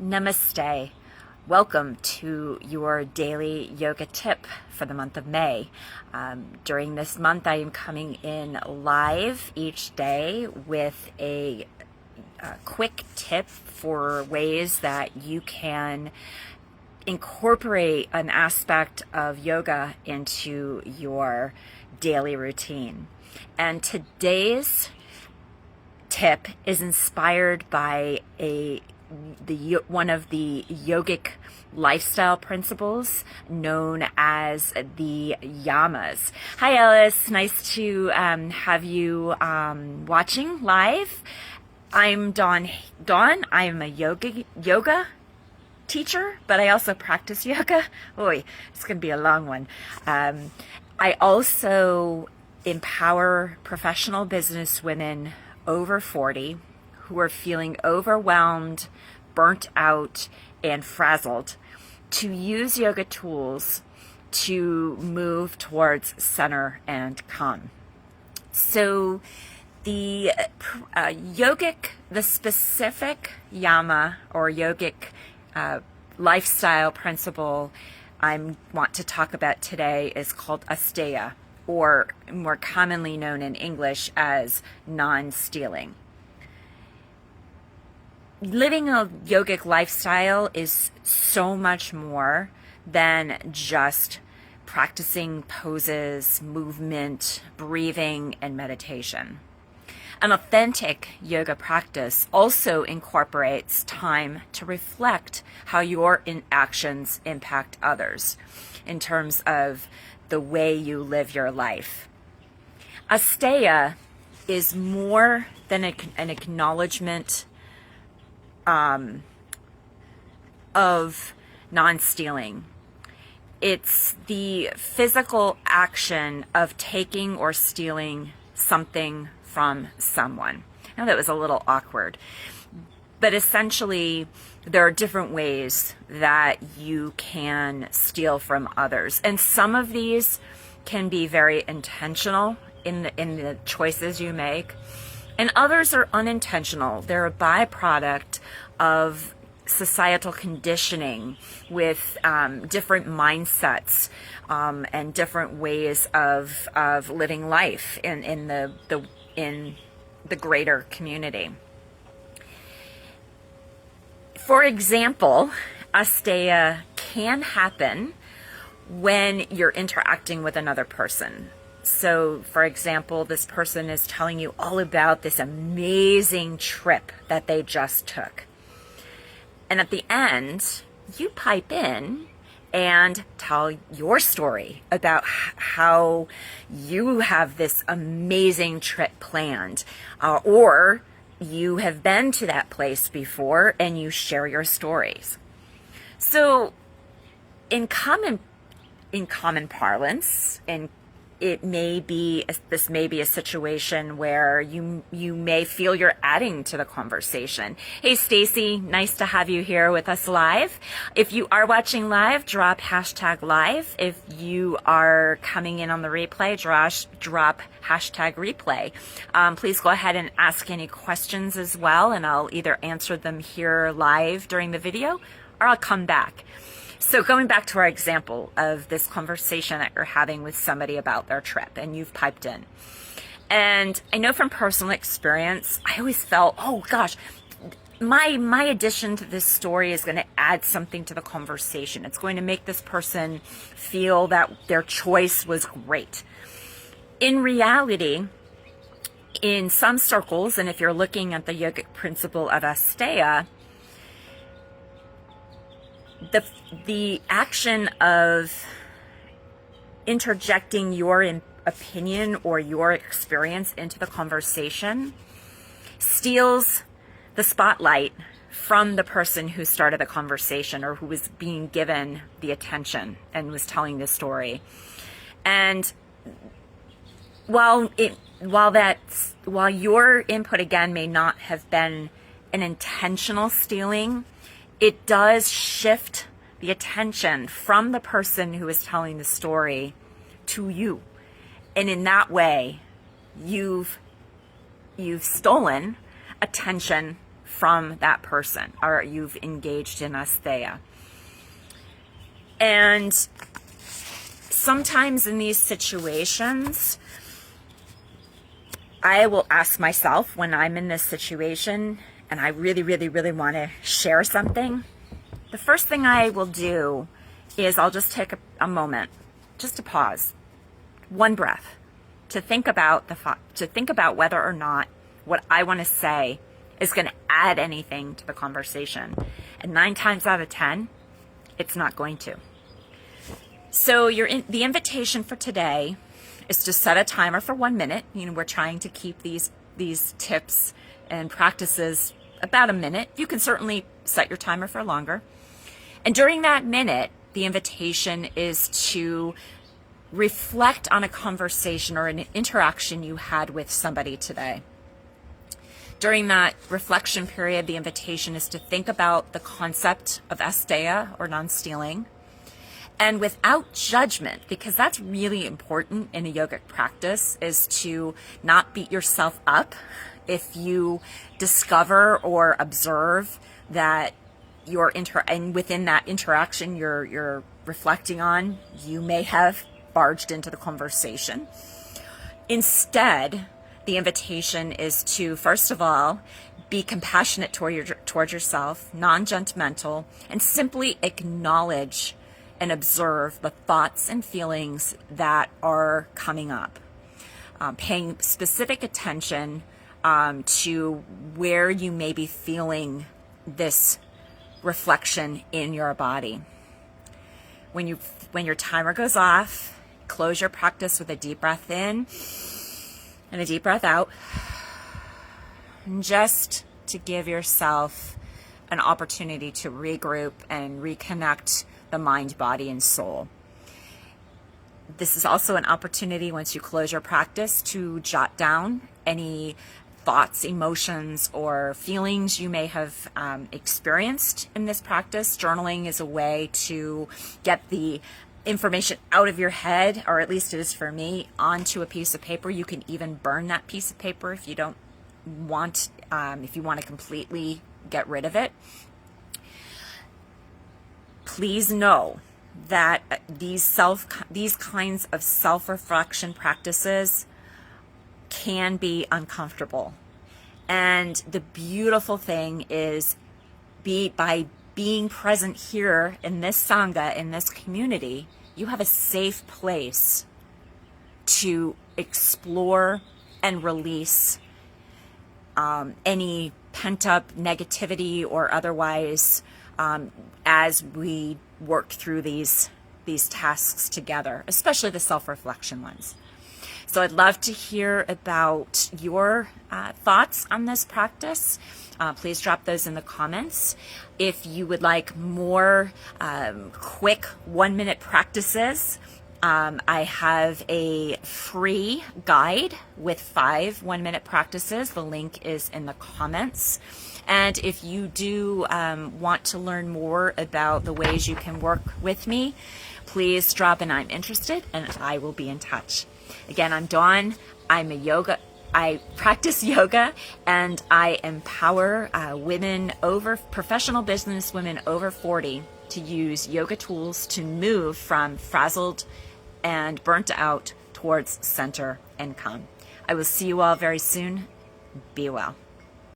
Namaste. Welcome to your daily yoga tip for the month of May. During this month, I am coming in live each day with a quick tip for ways that you can incorporate an aspect of yoga into your daily routine. And today's tip is inspired by one of the yogic lifestyle principles known as the yamas. Hi Alice, nice to have you watching live. I'm Dawn. I'm a yoga teacher, but I also practice yoga. Boy, it's going to be a long one. I also empower professional business women over 40 who are feeling overwhelmed, burnt out, and frazzled to use yoga tools to move towards center and calm. So the specific yama or yogic lifestyle principle I want to talk about today is called Asteya, or more commonly known in English as non-stealing. Living a yogic lifestyle is so much more than just practicing poses, movement, breathing, and meditation. An authentic yoga practice also incorporates time to reflect how your actions impact others in terms of the way you live your life. Asteya is more than an acknowledgement of non-stealing. It's the physical action of taking or stealing something from someone. I know that was a little awkward, but essentially there are different ways that you can steal from others, and some of these can be very intentional in the choices you make, and others are unintentional. They're a byproduct of societal conditioning with different mindsets and different ways of living life in the greater community. For example, Asteya can happen when you're interacting with another person. So, for example, this person is telling you all about this amazing trip that they just took. And at the end, you pipe in and tell your story about how you have this amazing trip planned, or you have been to that place before and you share your stories. So, in common parlance, this may be a situation where you may feel you're adding to the conversation. Hey Stacy, nice to have you here with us live. If you are watching live, drop #live. If you are coming in on the replay, drop #replay. Please go ahead and ask any questions as well, and I'll either answer them here live during the video or I'll come back. So going back to our example of this conversation that you're having with somebody about their trip, and you've piped in. And I know from personal experience, I always felt, oh gosh, my addition to this story is going to add something to the conversation. It's going to make this person feel that their choice was great. In reality, in some circles, and if you're looking at the yogic principle of Asteya, the action of interjecting your opinion or your experience into the conversation steals the spotlight from the person who started the conversation or who was being given the attention and was telling the story. And while your input again may not have been an intentional stealing, it does shift the attention from the person who is telling the story to you. And in that way, you've stolen attention from that person, or you've engaged in Asteya. And sometimes in these situations, I will ask myself when I'm in this situation and I really, really, really want to share something, the first thing I will do is I'll just take a moment, just to pause, one breath, to think about whether or not what I want to say is going to add anything to the conversation. And 9 times out of 10, it's not going to. So the invitation for today is to set a timer for 1 minute. We're trying to keep these tips and practices about a minute. You can certainly set your timer for longer. And during that minute, the invitation is to reflect on a conversation or an interaction you had with somebody today. During that reflection period, the invitation is to think about the concept of Asteya, or non-stealing, and without judgment, because that's really important in a yogic practice, is to not beat yourself up if you discover or observe that and within that interaction you're reflecting on, you may have barged into the conversation. Instead, the invitation is to, first of all, be compassionate toward yourself, non-judgmental, and simply acknowledge and observe the thoughts and feelings that are coming up. Paying specific attention to where you may be feeling this reflection in your body. When your timer goes off, close your practice with a deep breath in and a deep breath out, and just to give yourself an opportunity to regroup and reconnect the mind, body, and soul. This is also an opportunity, once you close your practice, to jot down any thoughts, emotions, or feelings you may have experienced in this practice. Journaling is a way to get the information out of your head, or at least it is for me, onto a piece of paper. You can even burn that piece of paper if you don't want, if you want to completely get rid of it. Please know that these kinds of self-reflection practices can be uncomfortable. And the beautiful thing is, by being present here in this Sangha, in this community, you have a safe place to explore and release any pent-up negativity or otherwise, as we work through these tasks together, especially the self-reflection ones. So I'd love to hear about your thoughts on this practice. Please drop those in the comments. If you would like more quick 1-minute practices, I have a free guide with 5 1-minute practices. The link is in the comments. And if you do want to learn more about the ways you can work with me, please drop an "I'm interested" and I will be in touch. Again, I'm Dawn. I practice yoga, and I empower professional business women over 40 to use yoga tools to move from frazzled and burnt out towards center and calm. I will see you all very soon. Be well.